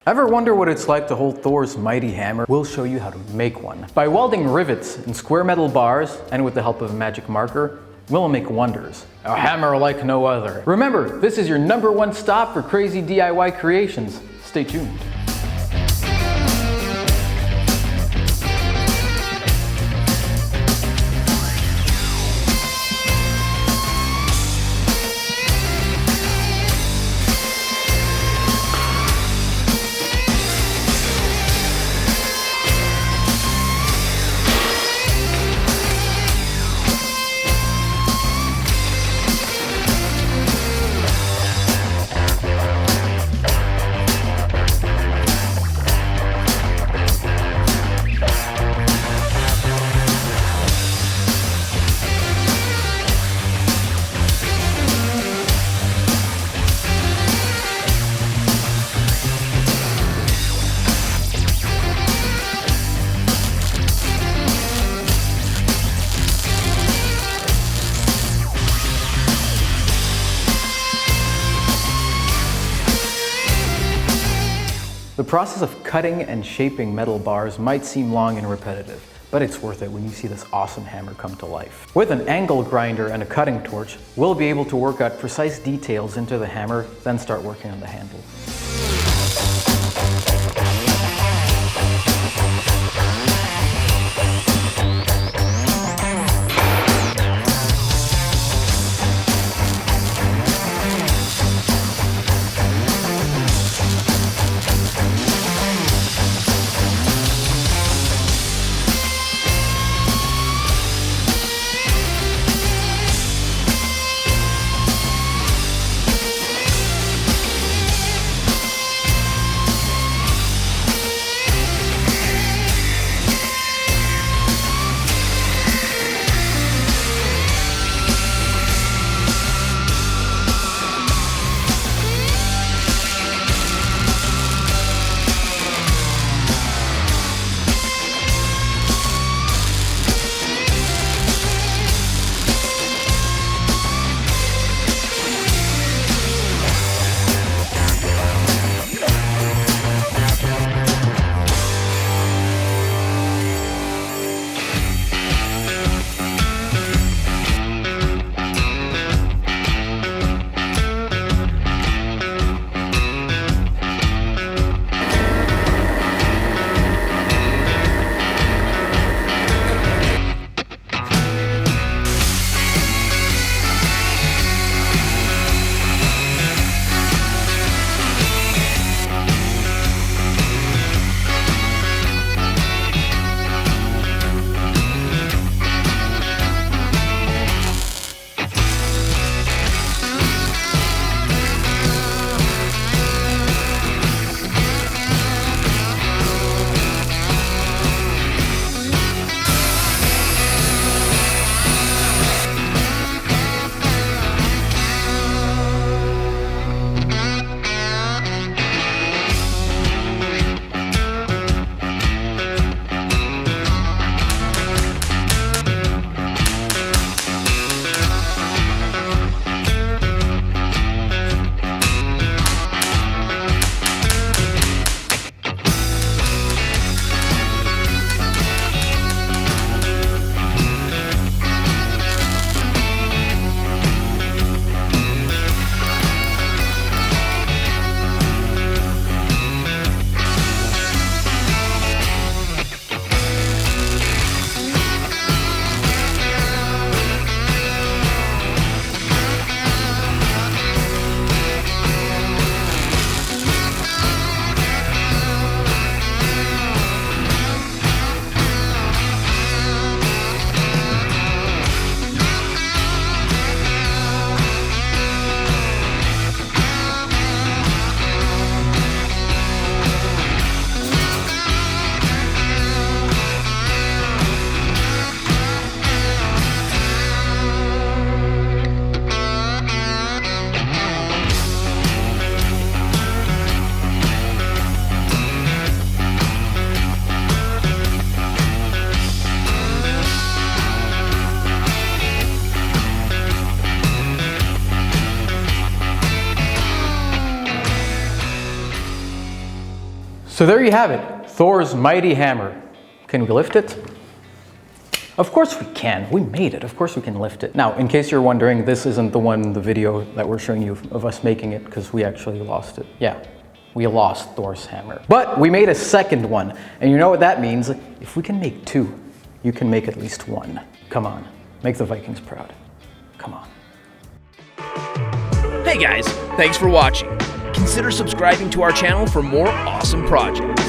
Ever wonder what it's like to hold Thor's mighty hammer? We'll show you how to make one. By welding rivets and square metal bars, and with the help of a magic marker, we'll make wonders. A hammer like no other. Remember, this is your #1 stop for crazy DIY creations. Stay tuned. The process of cutting and shaping metal bars might seem long and repetitive, but it's worth it when you see this awesome hammer come to life. With an angle grinder and a cutting torch, we'll be able to work out precise details into the hammer, then start working on the handle. So there you have it, Thor's mighty hammer. Can we lift it? Of course we can. We made it. Of course we can lift it. Now, in case you're wondering, this isn't the one in the video that we're showing you of us making it, because we actually lost it. Yeah, we lost Thor's hammer. But we made a second one, and you know what that means? If we can make two, you can make at least one. Come on, make the Vikings proud. Come on. Hey guys, thanks for watching. Consider subscribing to our channel for more awesome projects.